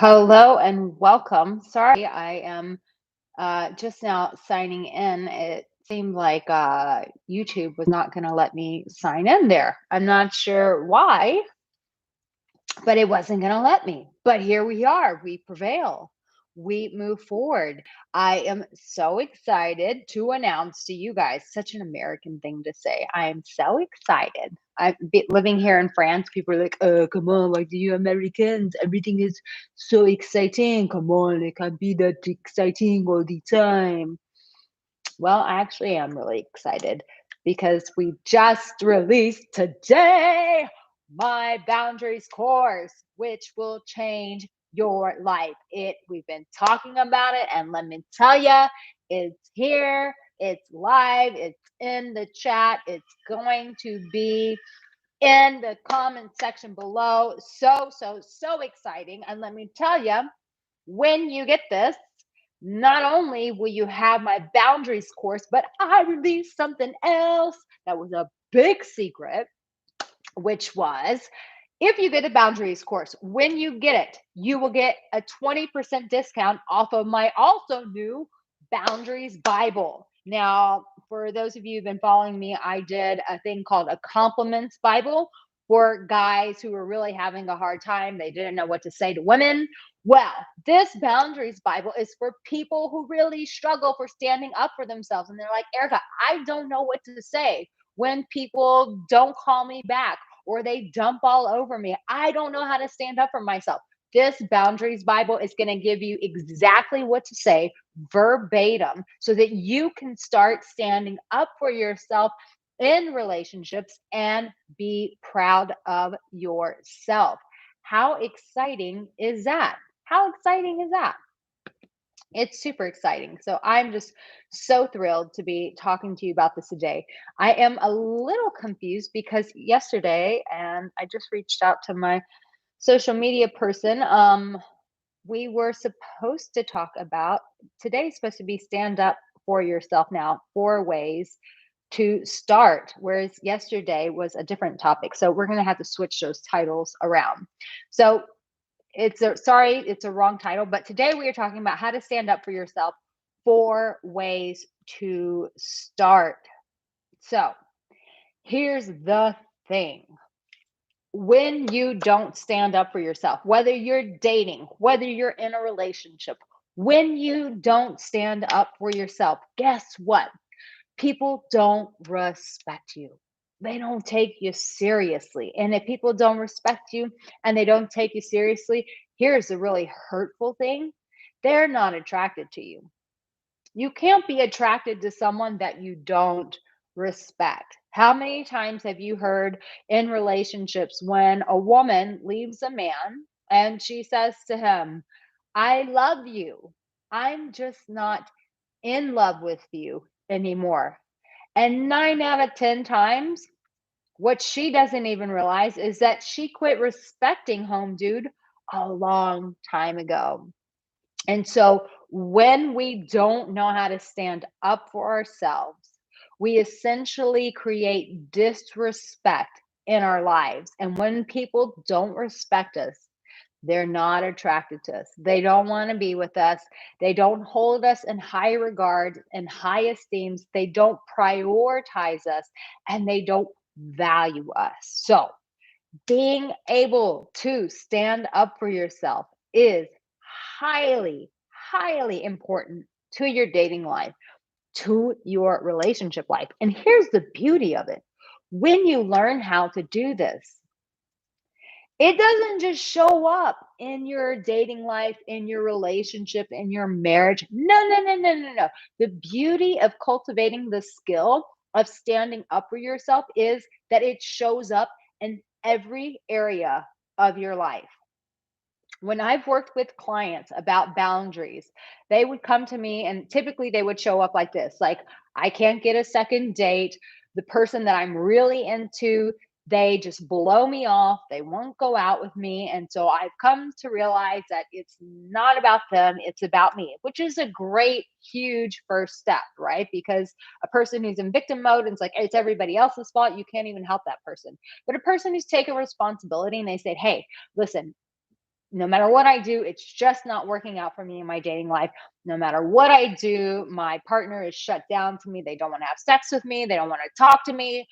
Hello and welcome. Sorry, I am just now signing in. It seemed like YouTube was not going to let me sign in there. I'm not sure why, but it wasn't going to let me. But here we are. We prevail. We move forward. I am so excited to announce to you guys such an American thing to say. I am so excited. Living here in France. People are like, "Oh, come on, like you Americans, everything is so exciting. Come on, it can't be that exciting all the time." Well, I actually am really excited because we just released today my boundaries course, which will change your life. We've been talking about it, and let me tell you, it's here, it's live, it's in the chat, it's going to be in the comment section below. So exciting. And let me tell you, when you get this, not only will you have my boundaries course, but I released something else that was a big secret, which was if you get a boundaries course, when you get it, you will get a 20% discount off of my also new boundaries Bible. Now, for those of you who've been following me, I did a thing called a compliments Bible for guys who were really having a hard time. They didn't know what to say to women. Well, this boundaries Bible is for people who really struggle for standing up for themselves. And they're like, Erica, I don't know what to say when people don't call me back or they dump all over me. I don't know how to stand up for myself. This boundaries Bible is going to give you exactly what to say verbatim so that you can start standing up for yourself in relationships and be proud of yourself. How exciting is that? How exciting is that? It's super exciting. So I'm just so thrilled to be talking to you about this today. I am a little confused because yesterday, and I just reached out to my social media person. We were supposed to talk about today's supposed to be stand up for yourself now, 4 ways to start, whereas yesterday was a different topic. So we're going to have to switch those titles around. So it's a wrong title, but today we are talking about how to stand up for yourself, 4 ways to start. So here's the thing. When you don't stand up for yourself, whether you're dating, whether you're in a relationship, when you don't stand up for yourself, guess what? People don't respect you. They don't take you seriously. And if people don't respect you and they don't take you seriously, here's the really hurtful thing, they're not attracted to you. You can't be attracted to someone that you don't respect. How many times have you heard in relationships when a woman leaves a man and she says to him, I love you. I'm just not in love with you anymore. And 9 out of 10 times, what she doesn't even realize is that she quit respecting home dude a long time ago. And so when we don't know how to stand up for ourselves, we essentially create disrespect in our lives. And when people don't respect us, they're not attracted to us. They don't want to be with us. They don't hold us in high regard and high esteem. They don't prioritize us and they don't value us. So, being able to stand up for yourself is highly, highly important to your dating life, to your relationship life. And here's the beauty of it, when you learn how to do this, it doesn't just show up in your dating life, in your relationship, in your marriage. No. The beauty of cultivating the skill of standing up for yourself is that it shows up in every area of your life. When I've worked with clients about boundaries, they would come to me and typically they would show up like this, like, I can't get a second date. The person that I'm really into, they just blow me off. They won't go out with me. And so I've come to realize that it's not about them, it's about me, which is a great, huge first step, right? Because a person who's in victim mode and it's like, it's everybody else's fault, you can't even help that person. But a person who's taken responsibility and they said, hey, listen, no matter what I do, it's just not working out for me in my dating life. No matter what I do, my partner is shut down to me. They don't want to have sex with me. They don't want to talk to me.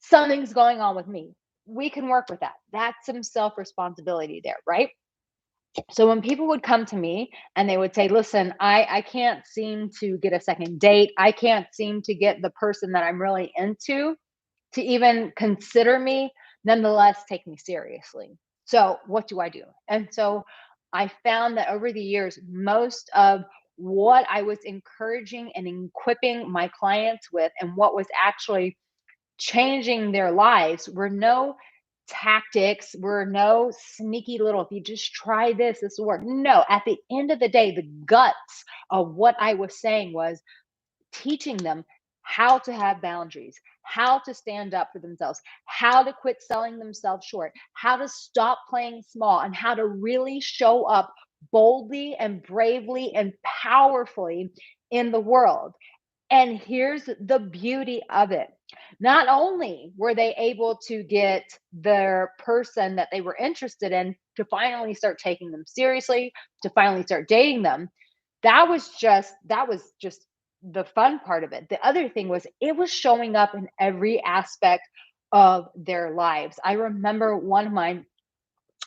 Something's going on with me. We can work with that. That's some self responsibility there, right? So when people would come to me and they would say, listen, I can't seem to get a second date. I can't seem to get the person that I'm really into to even consider me, nonetheless take me seriously. So what do I do? And so I found that over the years, most of what I was encouraging and equipping my clients with and what was actually changing their lives were no tactics, were no sneaky little, if you just try this, this will work. No, at the end of the day, the guts of what I was saying was teaching them how to have boundaries, how to stand up for themselves, how to quit selling themselves short, how to stop playing small, and how to really show up boldly and bravely and powerfully in the world. And here's the beauty of it. Not only were they able to get their person that they were interested in to finally start taking them seriously, to finally start dating them, that was just the fun part of it. The other thing was it was showing up in every aspect of their lives. I remember one of mine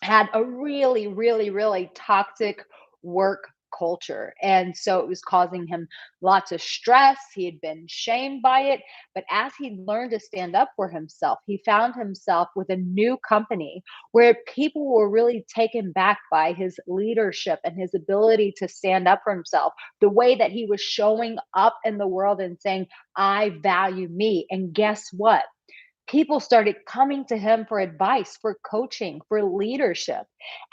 had a really, really, really toxic work culture. And so it was causing him lots of stress. He had been shamed by it. But as he learned to stand up for himself, he found himself with a new company where people were really taken back by his leadership and his ability to stand up for himself, the way that he was showing up in the world and saying, I value me. And guess what? People started coming to him for advice, for coaching, for leadership.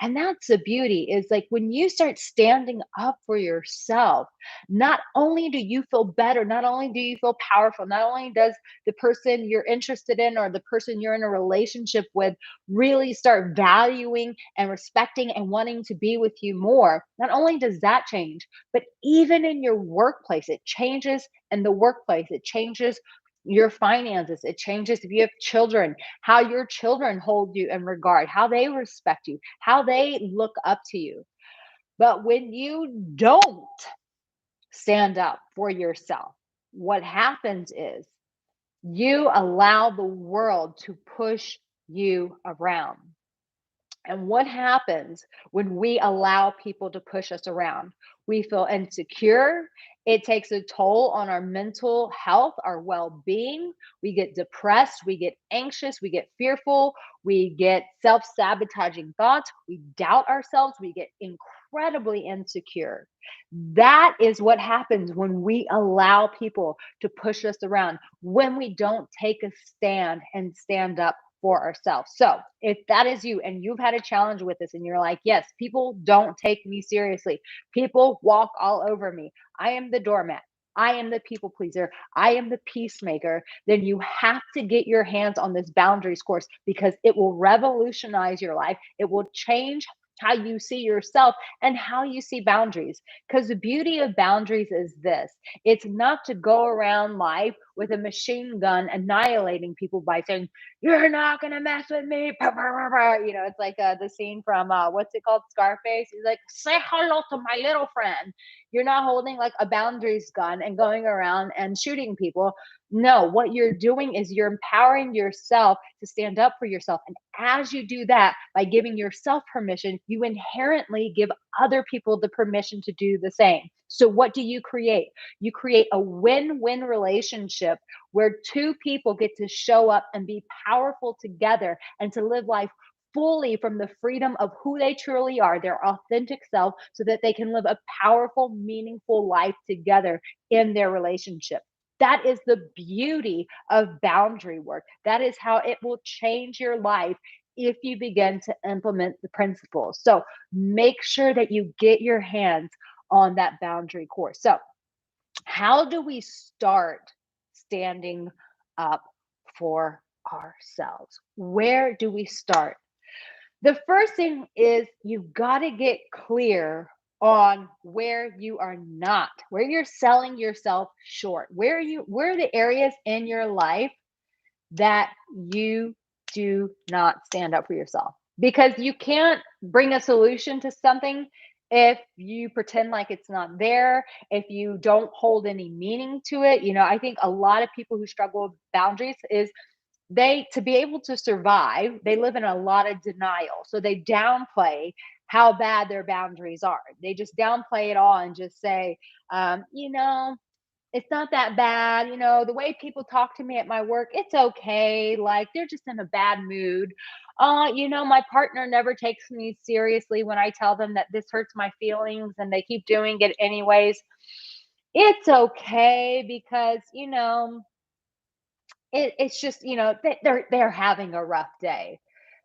And that's the beauty is like when you start standing up for yourself, not only do you feel better, not only do you feel powerful, not only does the person you're interested in or the person you're in a relationship with really start valuing and respecting and wanting to be with you more, not only does that change, but even in your workplace, it changes in the workplace, it changes your finances. It changes if you have children, how your children hold you in regard, how they respect you, how they look up to you. But when you don't stand up for yourself, what happens is you allow the world to push you around. And what happens when we allow people to push us around? We feel insecure. It takes a toll on our mental health, our well being. We get depressed. We get anxious. We get fearful. We get self sabotaging thoughts. We doubt ourselves. We get incredibly insecure. That is what happens when we allow people to push us around, when we don't take a stand and stand up for ourselves. So, if that is you and you've had a challenge with this and you're like, yes, people don't take me seriously, people walk all over me, I am the doormat, I am the people pleaser, I am the peacemaker, then you have to get your hands on this boundaries course because it will revolutionize your life. It will change how you see yourself and how you see boundaries. Because the beauty of boundaries is this, it's not to go around life with a machine gun annihilating people by saying, you're not gonna mess with me. It's like the scene from what's it called, Scarface. He's like, say hello to my little friend. You're not holding like a boundaries gun and going around and shooting people. No, what you're doing is you're empowering yourself to stand up for yourself. And as you do that, by giving yourself permission, you inherently give other people the permission to do the same. So, what do you create? You create a win win relationship where two people get to show up and be powerful together and to live life fully from the freedom of who they truly are, their authentic self, so that they can live a powerful, meaningful life together in their relationship. That is the beauty of boundary work. That is how it will change your life if you begin to implement the principles. So make sure that you get your hands on that boundary course. So, how do we start standing up for ourselves? Where do we start? The first thing is you've got to get clear on where you are not, where you're selling yourself short. Where are the areas in your life that you do not stand up for yourself? because you can't bring a solution to something if you pretend like it's not there, if you don't hold any meaning to it. I think a lot of people who struggle with boundaries is they to be able to survive, they live in a lot of denial. So they downplay how bad their boundaries are. They just downplay it all and just say, it's not that bad. The way people talk to me at my work, it's okay. Like they're just in a bad mood. My partner never takes me seriously when I tell them that this hurts my feelings and they keep doing it anyways. It's okay because, it's just, they're having a rough day.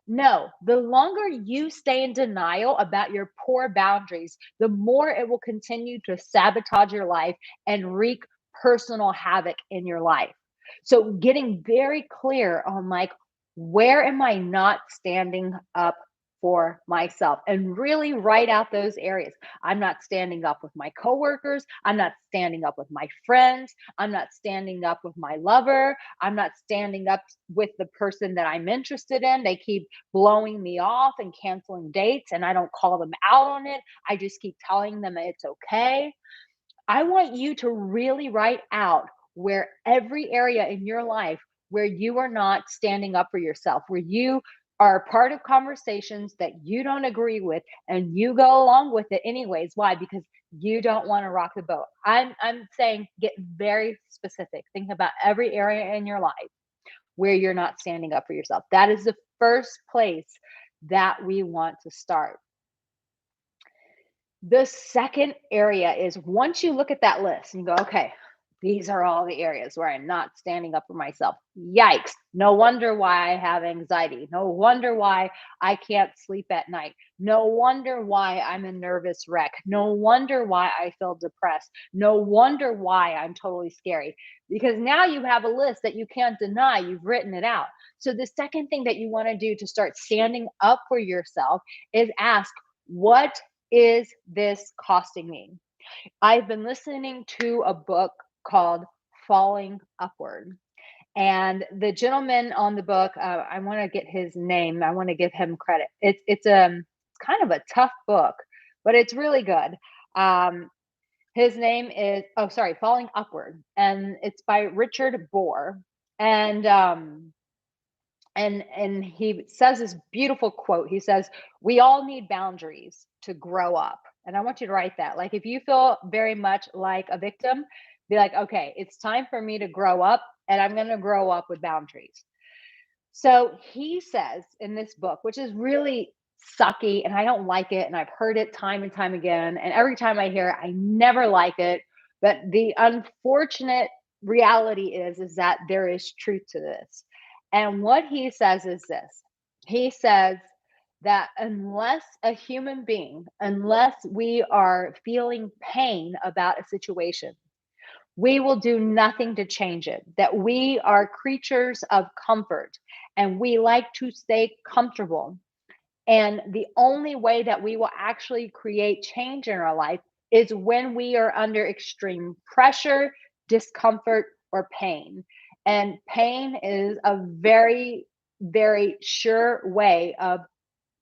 No, the longer you stay in denial about your poor boundaries, the more it will continue to sabotage your life and wreak personal havoc in your life. So, getting very clear on like, where am I not standing up for myself and really write out those areas. I'm not standing up with my coworkers. I'm not standing up with my friends. I'm not standing up with my lover. I'm not standing up with the person that I'm interested in. They keep blowing me off and canceling dates, and I don't call them out on it. I just keep telling them that it's okay. I want you to really write out where every area in your life where you are not standing up for yourself, where you are part of conversations that you don't agree with and you go along with it anyways. Why? Because you don't want to rock the boat. I'm saying get very specific. Think about every area in your life where you're not standing up for yourself. That is the first place that we want to start. The second area is once you look at that list and you go, okay, these are all the areas where I'm not standing up for myself. Yikes. No wonder why I have anxiety. No wonder why I can't sleep at night. No wonder why I'm a nervous wreck. No wonder why I feel depressed. No wonder why I'm totally scary. Because now you have a list that you can't deny. You've written it out. So the second thing that you want to do to start standing up for yourself is ask, what is this costing me? I've been listening to a book called Falling Upward. And the gentleman on the book, I want to get his name. I want to give him credit. It's kind of a tough book, but it's really good. His name is Falling Upward, and it's by Richard Bohr. And he says this beautiful quote. He says, "We all need boundaries to grow up." And I want you to write that. Like if you feel very much like a victim, be like, "Okay, it's time for me to grow up and I'm going to grow up with boundaries." So he says in this book, which is really sucky and I don't like it and I've heard it time and time again, and every time I hear it I never like it, but the unfortunate reality is that there is truth to this. And what he says is this. He says that unless we are feeling pain about a situation, we will do nothing to change it. That we are creatures of comfort and we like to stay comfortable. And the only way that we will actually create change in our life is when we are under extreme pressure, discomfort, or pain. And pain is a very, very sure way of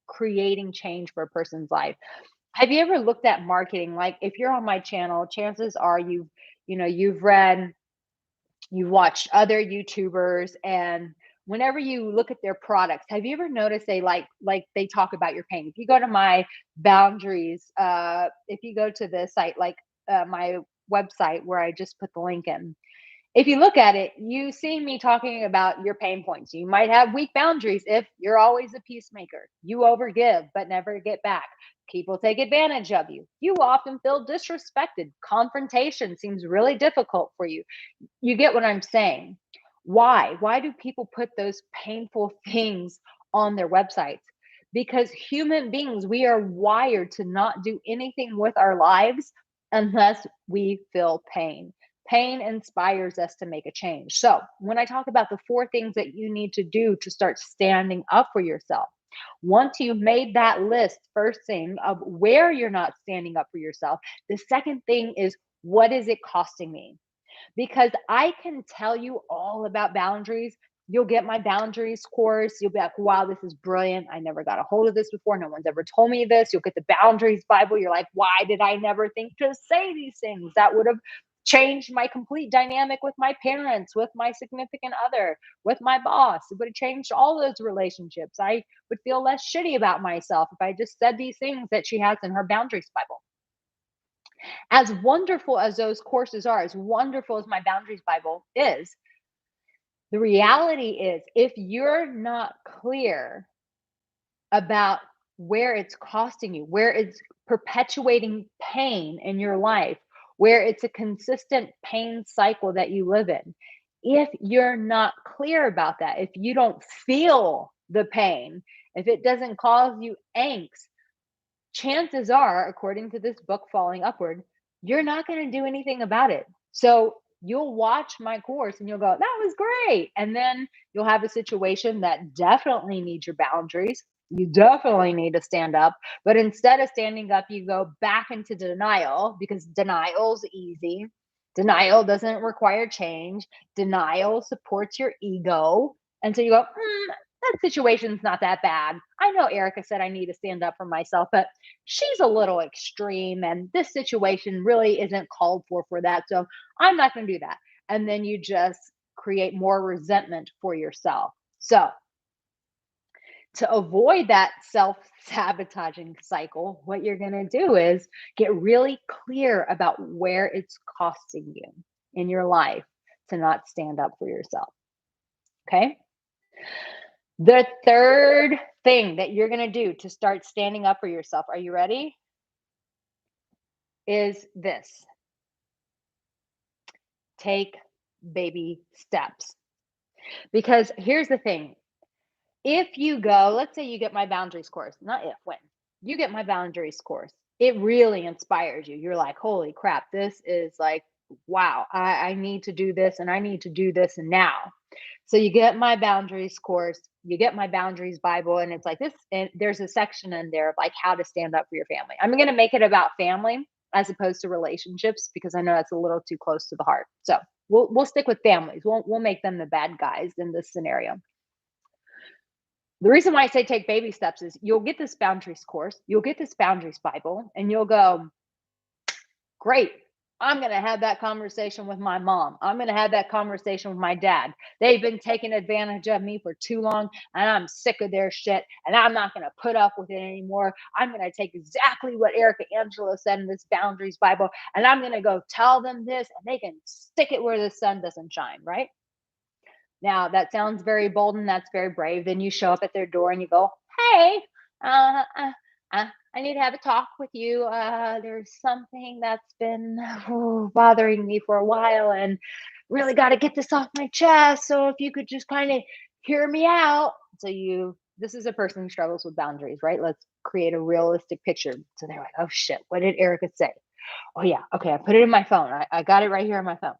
creating change for a person's life. Have you ever looked at marketing? Like if you're on my channel, chances are you've read, you've watched other YouTubers, and whenever you look at their products, have you ever noticed they they talk about your pain? If you go to my boundaries, if you go to the site my website where I just put the link in, if you look at it, you see me talking about your pain points. You might have weak boundaries if you're always a peacemaker. You overgive but never get back. People take advantage of you. You often feel disrespected. Confrontation seems really difficult for you. You get what I'm saying? Why? Why do people put those painful things on their websites? Because human beings, we are wired to not do anything with our lives unless we feel pain. Pain inspires us to make a change. So, when I talk about the four things that you need to do to start standing up for yourself, once you've made that list, first thing of where you're not standing up for yourself, the second thing is, what is it costing me? Because I can tell you all about boundaries You'll get my boundaries course. You'll be like, wow, this is brilliant. I never got a hold of this before. No one's ever told me this. You'll get the boundaries Bible. You're like, why did I never think to say these things? That would have changed my complete dynamic with my parents, with my significant other, with my boss. It would have changed all those relationships. I would feel less shitty about myself if I just said these things that she has in her boundaries Bible. As wonderful as those courses are, as wonderful as my boundaries Bible is, the reality is, if you're not clear about where it's costing you, where it's perpetuating pain in your life, where it's a consistent pain cycle that you live in, if you're not clear about that, if you don't feel the pain, if it doesn't cause you angst, chances are, according to this book, Falling Upward, you're not going to do anything about it. So you'll watch my course and you'll go, that was great. And then you'll have a situation that definitely needs your boundaries. You definitely need to stand up. But instead of standing up, you go back into denial because denial's easy. Denial doesn't require change. Denial supports your ego. And so you go, that situation's not that bad. I know Arica said I need to stand up for myself, but she's a little extreme and this situation really isn't called for that. So I'm not going to do that. And then you just create more resentment for yourself. So to avoid that self-sabotaging cycle, what you're going to do is get really clear about where it's costing you in your life to not stand up for yourself. Okay? The third thing that you're going to do to start standing up for yourself, are you ready? Is this. Take baby steps. Because here's the thing. If you go, let's say you get my boundaries course, not if, when you get my boundaries course, it really inspires you. You're like, holy crap, this is like, wow, I need to do this and I need to do this now. So you get my boundaries course, you get my boundaries Bible, and it's like this, and there's a section in there of like how to stand up for your family. I'm going to make it about family as opposed to relationships because I know that's a little too close to the heart. So we'll stick with families. We'll make them the bad guys in this scenario. The reason why I say take baby steps is you'll get this boundaries course, you'll get this boundaries Bible, and you'll go, great. I'm going to have that conversation with my mom. I'm going to have that conversation with my dad. They've been taking advantage of me for too long, and I'm sick of their shit, and I'm not going to put up with it anymore. I'm going to take exactly what Arica Angelo said in this boundaries Bible, and I'm going to go tell them this, and they can stick it where the sun doesn't shine, right? Now, that sounds very bold and that's very brave. Then you show up at their door and you go, hey, I need to have a talk with you. There's something that's been bothering me for a while and really got to get this off my chest. So if you could just kind of hear me out. So this is a person who struggles with boundaries, right? Let's create a realistic picture. So they're like, oh shit, what did Arica say? Oh yeah, okay, I put it in my phone. I got it right here on my phone.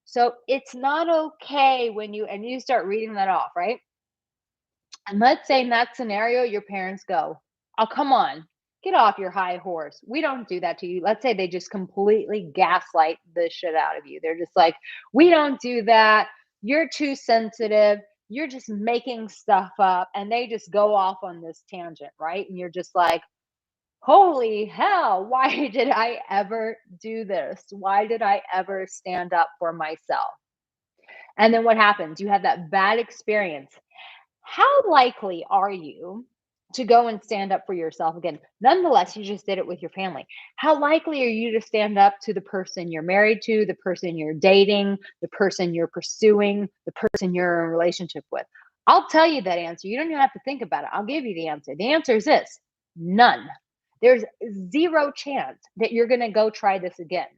So it's not okay when you start reading that off, right? And let's say in that scenario, your parents go, oh, come on, get off your high horse. We don't do that to you. Let's say they just completely gaslight the shit out of you. They're just like, we don't do that. You're too sensitive. You're just making stuff up. And they just go off on this tangent, right? And you're just like, holy hell, why did I ever do this? Why did I ever stand up for myself? And then what happens? You have that bad experience. How likely are you to go and stand up for yourself again? Nonetheless, you just did it with your family. How likely are you to stand up to the person you're married to, the person you're dating, the person you're pursuing, the person you're in a relationship with? I'll tell you that answer. You don't even have to think about it. I'll give you the answer. The answer is this: none. There's zero chance that you're going to go try this again.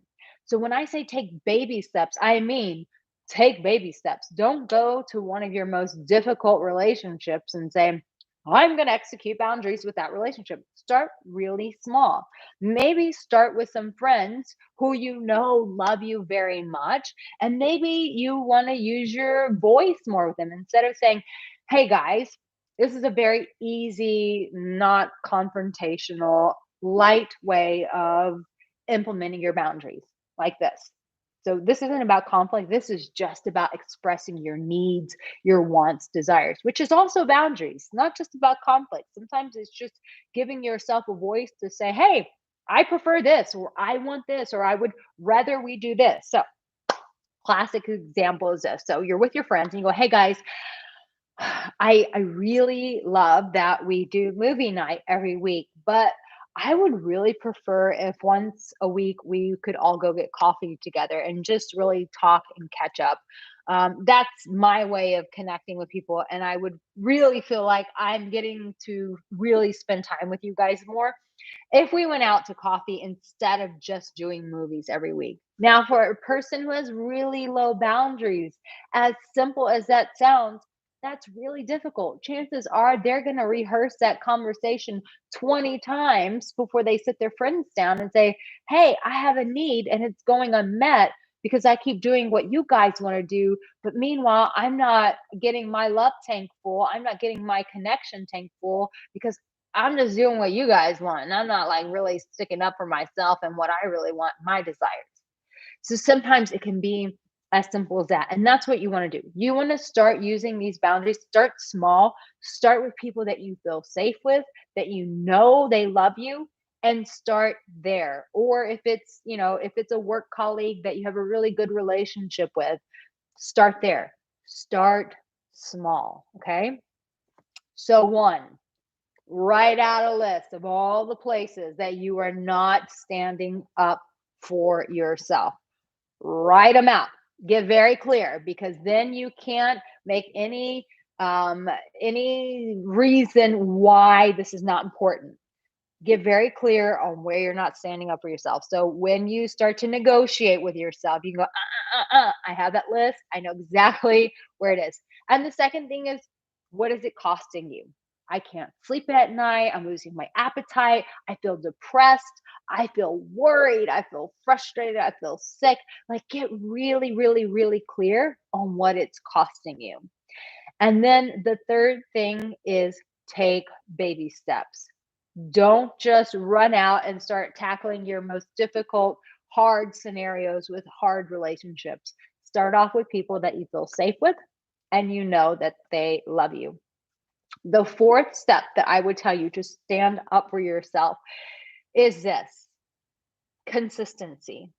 So when I say take baby steps, I mean take baby steps. Don't go to one of your most difficult relationships and say, I'm going to execute boundaries with that relationship. Start really small. Maybe start with some friends who you know love you very much. And maybe you want to use your voice more with them instead of saying, hey guys, this is a very easy, not confrontational, light way of implementing your boundaries like this. So this isn't about conflict. This is just about expressing your needs, your wants, desires, which is also boundaries, not just about conflict. Sometimes it's just giving yourself a voice to say, hey, I prefer this, or I want this, or I would rather we do this. So, classic example is this. So, you're with your friends and you go, hey guys, I really love that we do movie night every week, but I would really prefer if once a week we could all go get coffee together and just really talk and catch up. That's my way of connecting with people, and I would really feel like I'm getting to really spend time with you guys more if we went out to coffee instead of just doing movies every week. Now, for a person who has really low boundaries, as simple as that sounds, that's really difficult. Chances are they're going to rehearse that conversation 20 times before they sit their friends down and say, hey, I have a need and it's going unmet because I keep doing what you guys want to do. But meanwhile, I'm not getting my love tank full. I'm not getting my connection tank full because I'm just doing what you guys want. And I'm not like really sticking up for myself and what I really want, my desires. So sometimes it can be as simple as that. And that's what you want to do. You want to start using these boundaries, start small, start with people that you feel safe with, that you know they love you, and start there. Or if it's, if it's a work colleague that you have a really good relationship with, start there. Start small. Okay. So, one, write out a list of all the places that you are not standing up for yourself. Write them out. Get very clear, because then you can't make any reason why this is not important. Get very clear on where you're not standing up for yourself. So when you start to negotiate with yourself, you can go, I have that list. I know exactly where it is. And the second thing is, what is it costing you? I can't sleep at night. I'm losing my appetite. I feel depressed. I feel worried. I feel frustrated. I feel sick. Like, get really, really, really clear on what it's costing you. And then the third thing is, take baby steps. Don't just run out and start tackling your most difficult, hard scenarios with hard relationships. Start off with people that you feel safe with and you know that they love you. The fourth step that I would tell you to stand up for yourself is this: consistency.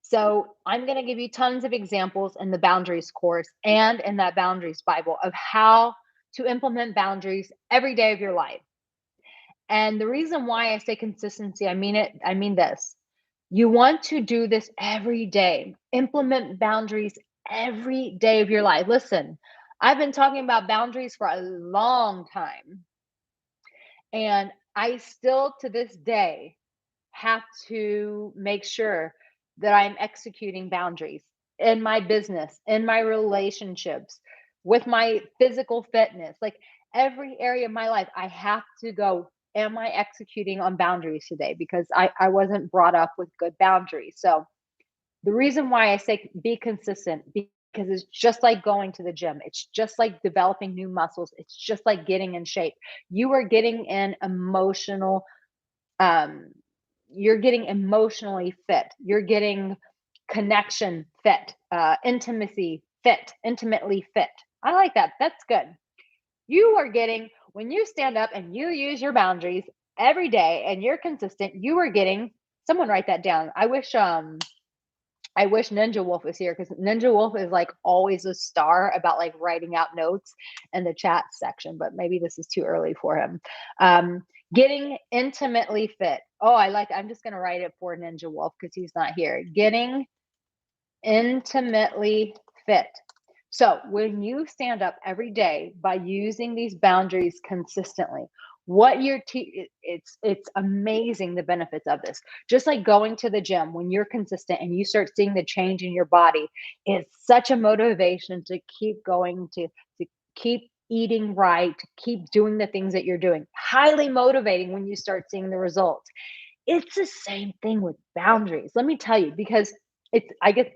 So, I'm going to give you tons of examples in the boundaries course and in that boundaries Bible of how to implement boundaries every day of your life. And the reason why I say consistency, I mean this. You want to do this every day. Implement boundaries every day of your life. Listen, I've been talking about boundaries for a long time, and I still to this day have to make sure that I'm executing boundaries in my business, in my relationships, with my physical fitness, like every area of my life. I have to go, am I executing on boundaries today? Because I wasn't brought up with good boundaries. So the reason why I say be consistent, because it's just like going to the gym. It's just like developing new muscles. It's just like getting in shape. You are getting in emotional um, you're getting emotionally fit. You're getting connection fit, intimacy fit, intimately fit. I like that. That's good. You are getting, when you stand up and you use your boundaries every day and you're consistent, you are getting, someone write that down. I wish Ninja Wolf was here, because Ninja Wolf is like always a star about like writing out notes in the chat section, but maybe this is too early for him. Getting intimately fit. Oh, I'm just going to write it for Ninja Wolf because he's not here. Getting intimately fit. So when you stand up every day by using these boundaries consistently, what it's amazing the benefits of this. Just like going to the gym, when you're consistent and you start seeing the change in your body, it's such a motivation to keep going, to keep eating right, to keep doing the things that you're doing. Highly motivating when you start seeing the results. It's the same thing with boundaries. Let me tell you, because I get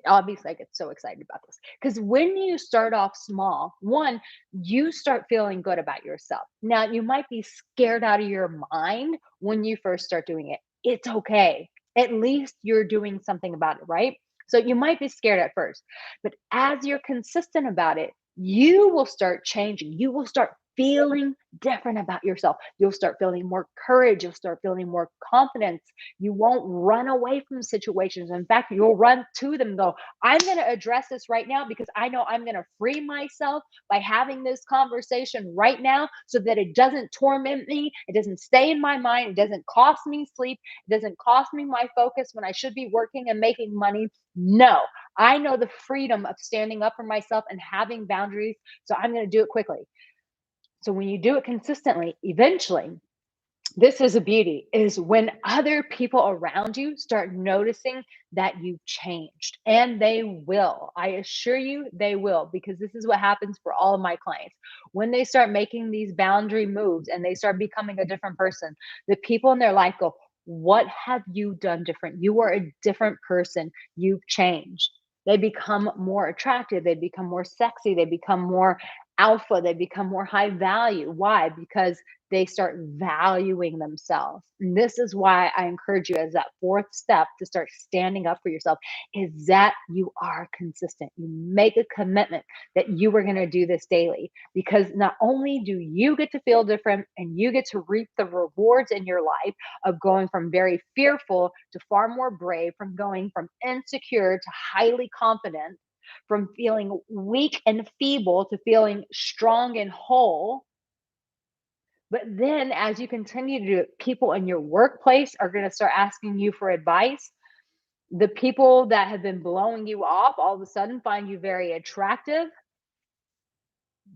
so excited about this, because when you start off small, one, you start feeling good about yourself. Now, you might be scared out of your mind when you first start doing it. It's okay. At least you're doing something about it, right? So you might be scared at first, but as you're consistent about it, you will start changing. You will start feeling different about yourself. You'll start feeling more courage. You'll start feeling more confidence. You won't run away from situations. In fact, you'll run to them and go, I'm going to address this right now because I know I'm going to free myself by having this conversation right now so that it doesn't torment me. It doesn't stay in my mind. It doesn't cost me sleep. It doesn't cost me my focus when I should be working and making money. No, I know the freedom of standing up for myself and having boundaries. So I'm going to do it quickly. So when you do it consistently, eventually, this is a beauty, is when other people around you start noticing that you've changed, and they will. I assure you they will, because this is what happens for all of my clients. When they start making these boundary moves and they start becoming a different person, the people in their life go, what have you done different? You are a different person. You've changed. They become more attractive. They become more sexy. They become more alpha. They become more high value. Why? Because they start valuing themselves. And this is why I encourage you as that fourth step to start standing up for yourself, is that you are consistent. You make a commitment that you are going to do this daily, because not only do you get to feel different and you get to reap the rewards in your life of going from very fearful to far more brave, from going from insecure to highly confident, from feeling weak and feeble to feeling strong and whole. But then as you continue to do it, people in your workplace are going to start asking you for advice. The people that have been blowing you off all of a sudden find you very attractive.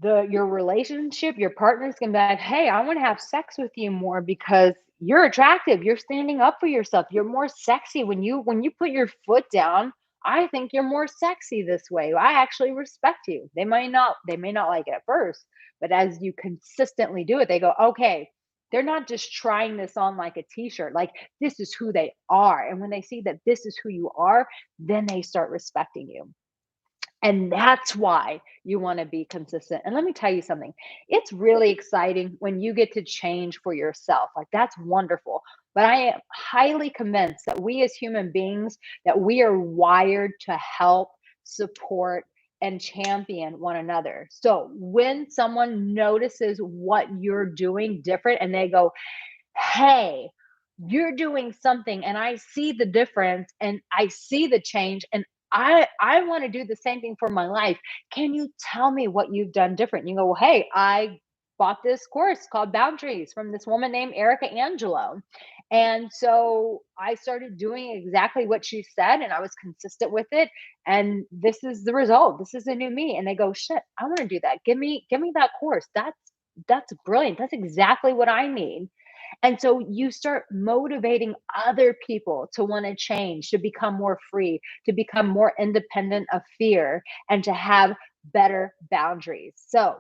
Your relationship, your partner's gonna be like, hey, I want to have sex with you more because you're attractive. You're standing up for yourself. You're more sexy when you put your foot down. I think you're more sexy this way. I actually respect you. They may not like it at first, but as you consistently do it, they go, okay, they're not just trying this on like a t-shirt. Like, this is who they are. And when they see that this is who you are, then they start respecting you. And that's why you want to be consistent. And let me tell you something. It's really exciting when you get to change for yourself. Like, that's wonderful. But I am highly convinced that we as human beings, that we are wired to help, support, and champion one another. So when someone notices what you're doing different and they go, hey, you're doing something and I see the difference and I see the change, and I want to do the same thing for my life. Can you tell me what you've done different? You go, well, hey, I bought this course called Boundaries from this woman named Arica Angelo. And so I started doing exactly what she said and I was consistent with it. And this is the result. This is a new me. And they go, shit, I want to do that. Give me that course. That's brilliant. That's exactly what I need. And so you start motivating other people to want to change, to become more free, to become more independent of fear, and to have better boundaries. So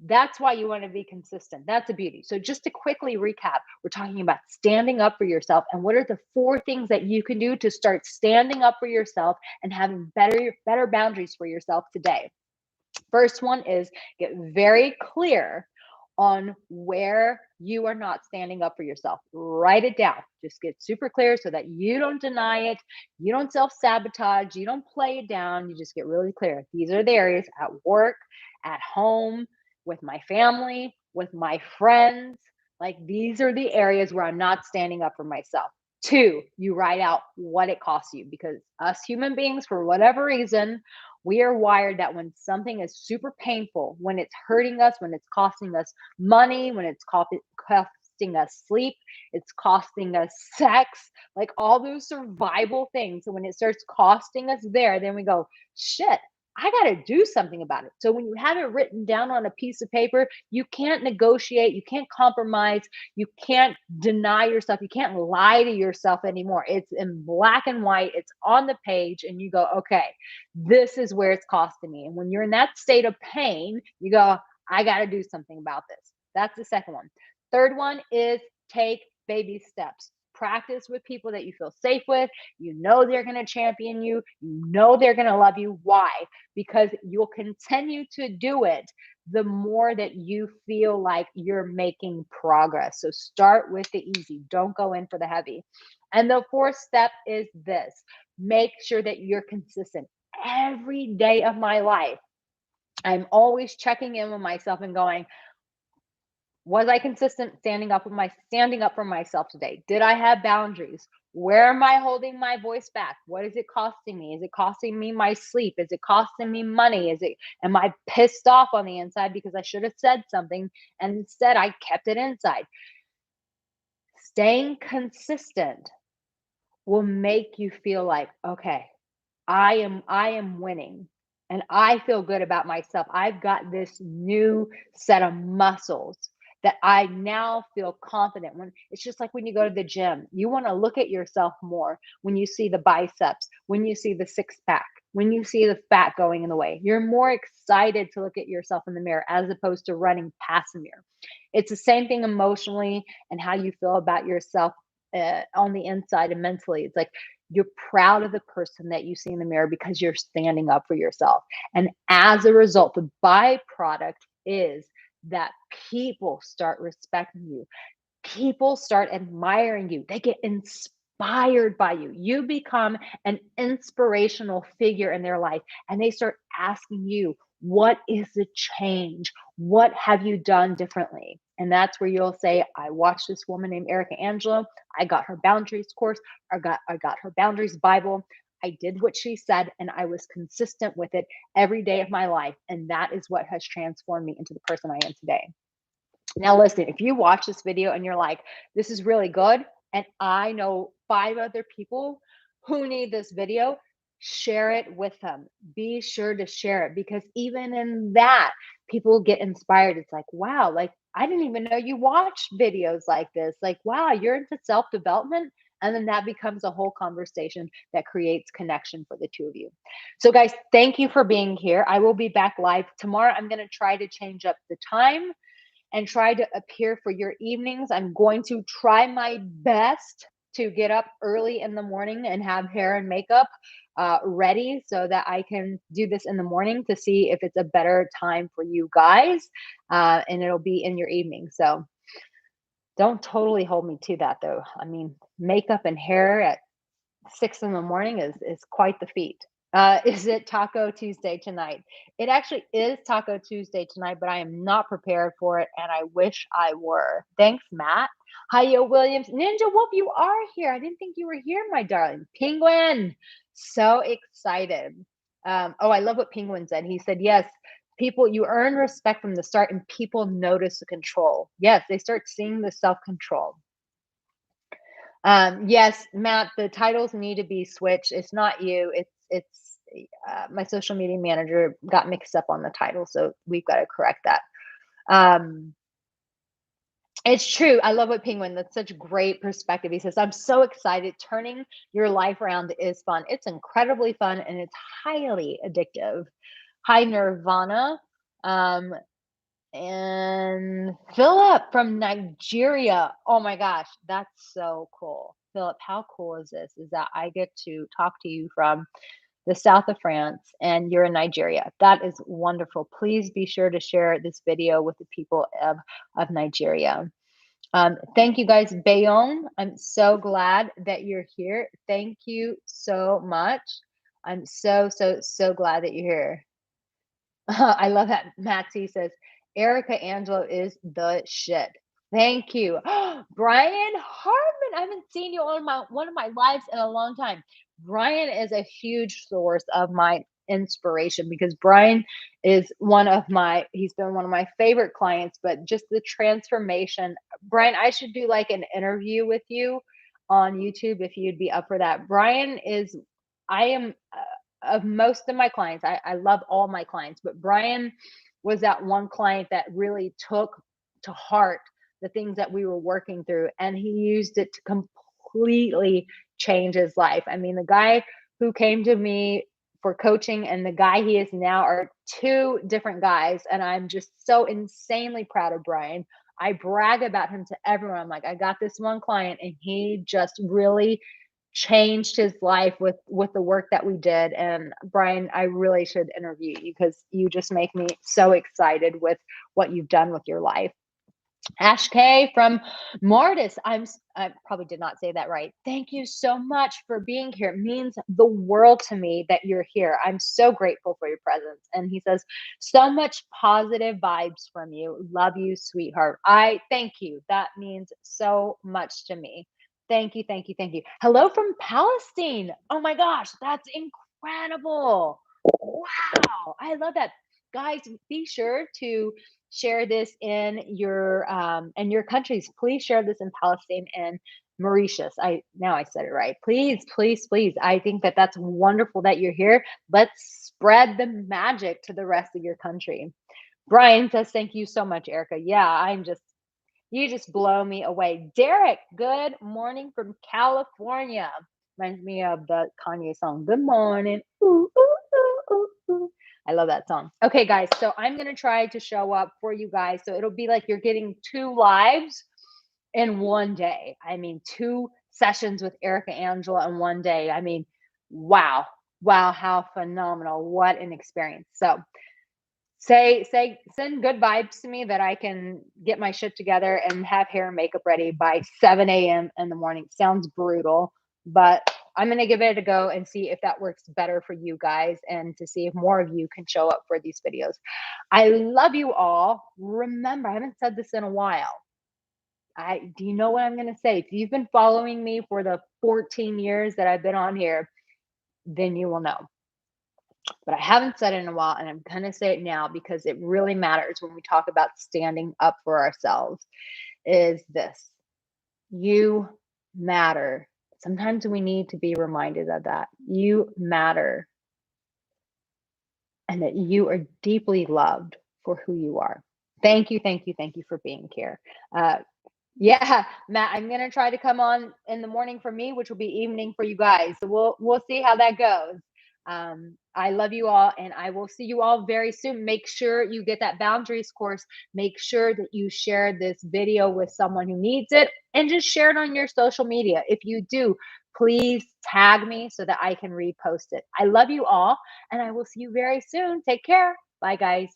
that's why you want to be consistent. That's a beauty. So just to quickly recap, we're talking about standing up for yourself, and what are the four things that you can do to start standing up for yourself and having better boundaries for yourself today. First one is get very clear on where you are not standing up for yourself. Write it down. Just get super clear so that you don't deny it. You don't self sabotage. You don't play it down. You just get really clear. These are the areas at work, at home, with my family, with my friends. Like, these are the areas where I'm not standing up for myself. Two, you write out what it costs you, because us human beings, for whatever reason, we are wired that when something is super painful, when it's hurting us, when it's costing us money, when it's costing us sleep, it's costing us sex, like all those survival things. So when it starts costing us there, then we go, shit, I got to do something about it. So when you have it written down on a piece of paper, you can't negotiate, you can't compromise, you can't deny yourself, you can't lie to yourself anymore. It's in black and white, it's on the page, and you go, okay, this is where it's costing me. And when you're in that state of pain, you go, I got to do something about this. That's the second one. Third one is take baby steps. Practice with people that you feel safe with. You know they're going to champion you. You know they're going to love you. Why? Because you'll continue to do it the more that you feel like you're making progress. So start with the easy, don't go in for the heavy. And the fourth step is this: make sure that you're consistent. Every day of my life, I'm always checking in with myself and going, was I consistent standing up for myself today? Did I have boundaries? Where am I holding my voice back? What is it costing me? Is it costing me my sleep? Is it costing me money? Am I pissed off on the inside because I should have said something and instead I kept it inside? Staying consistent will make you feel like, okay, I am winning and I feel good about myself. I've got this new set of muscles that I now feel confident. When it's just like when you go to the gym, you want to look at yourself more when you see the biceps, when you see the six pack, when you see the fat going in the way. You're more excited to look at yourself in the mirror as opposed to running past the mirror. It's the same thing emotionally and how you feel about yourself on the inside and mentally. It's like you're proud of the person that you see in the mirror because you're standing up for yourself. And as a result, the byproduct is that people start respecting you. People start admiring you. They get inspired by you. You become an inspirational figure in their life, and they start asking you, what is the change? What have you done differently? And that's where you'll say, I watched this woman named Arica Angelo. I got her boundaries course. I got her boundaries Bible. I did what she said, and I was consistent with it every day of my life. And that is what has transformed me into the person I am today. Now, listen, if you watch this video and you're like, this is really good, and I know 5 other people who need this video, share it with them. Be sure to share it because even in that, people get inspired. It's like, wow, like I didn't even know you watched videos like this. Like, wow, you're into self development. And then that becomes a whole conversation that creates connection for the two of you. So, guys, thank you for being here. I will be back live tomorrow. I'm going to try to change up the time and try to appear for your evenings. I'm going to try my best to get up early in the morning and have hair and makeup ready so that I can do this in the morning to see if it's a better time for you guys. And it'll be in your evening. So don't totally hold me to that though. I mean, makeup and hair at 6 in the morning is quite the feat. Is it Taco Tuesday tonight? It actually is Taco Tuesday tonight, but I am not prepared for it, and I wish I were. Thanks, Matt. Hiya, Williams. Ninja Wolf, you are here. I didn't think you were here, my darling. Penguin, so excited. Oh, I love what Penguin said. He said, yes, people, you earn respect from the start, and people notice the control. Yes, they start seeing the self-control. Yes, Matt, the titles need to be switched. It's not you. It's my social media manager got mixed up on the title, so we've got to correct that. Um, it's true. I love what Penguin. That's such great perspective. He says, "I'm so excited. Turning your life around is fun. It's incredibly fun, and it's highly addictive." Hi, Nirvana. Um, and Philip from Nigeria. Oh my gosh, that's so cool. Philip, how cool is this? Is that I get to talk to you from the south of France and you're in Nigeria. That is wonderful. Please be sure to share this video with the people of Nigeria. Thank you guys. Bayonne, I'm so glad that you're here. Thank you so much. I'm so glad that you're here. I love that Maxie says, Arica Angelo is the shit. Thank you. Brian Hartman, I haven't seen you on one of my lives in a long time. Brian is a huge source of my inspiration because Brian is he's been one of my favorite clients, but just the transformation. Brian, I should do like an interview with you on YouTube if you'd be up for that. I am of most of my clients, I love all my clients, but Brian was that one client that really took to heart the things that we were working through, and he used it to completely change his life. I mean, the guy who came to me for coaching and the guy he is now are two different guys, and I'm just so insanely proud of Brian. I brag about him to everyone. I'm like, I got this one client, and he just really changed his life with the work that we did. And Brian, I really should interview you because you just make me so excited with what you've done with your life. Ash K from Mortis. I probably did not say that right. Thank you so much for being here. It means the world to me that you're here. I'm so grateful for your presence. And he says, so much positive vibes from you. Love you, sweetheart. I thank you. That means so much to me. Thank you, thank you, thank you. Hello from Palestine. Oh my gosh, that's incredible. Wow. I love that. Guys, be sure to share this in your countries. Please share this in Palestine and Mauritius. I said it right. Please, please, please. I think that that's wonderful that you're here. Let's spread the magic to the rest of your country. Brian says, thank you so much, Erica. Yeah, you just blow me away. Derek, good morning from California. Reminds me of the Kanye song, Good Morning. Ooh, ooh, ooh, ooh, ooh. I love that song. Okay, guys, so I'm going to try to show up for you guys. So it'll be like you're getting 2 lives in one day. I mean, 2 sessions with Arica Angelo in one day. I mean, wow. Wow, how phenomenal. What an experience. So send good vibes to me that I can get my shit together and have hair and makeup ready by 7 a.m. in the morning. Sounds brutal, but I'm going to give it a go and see if that works better for you guys and to see if more of you can show up for these videos. I love you all. Remember, I haven't said this in a while. Do you know what I'm going to say? If you've been following me for the 14 years that I've been on here, then you will know. But I haven't said it in a while, and I'm going to say it now because it really matters when we talk about standing up for ourselves, is this: you matter. Sometimes we need to be reminded of that. You matter, and that you are deeply loved for who you are. Thank you, thank you, thank you for being here. Yeah, Matt, I'm gonna try to come on in the morning for me, which will be evening for you guys. So we'll see how that goes. I love you all, and I will see you all very soon. Make sure you get that boundaries course. Make sure that you share this video with someone who needs it, and just share it on your social media. If you do, please tag me so that I can repost it. I love you all, and I will see you very soon. Take care. Bye, guys.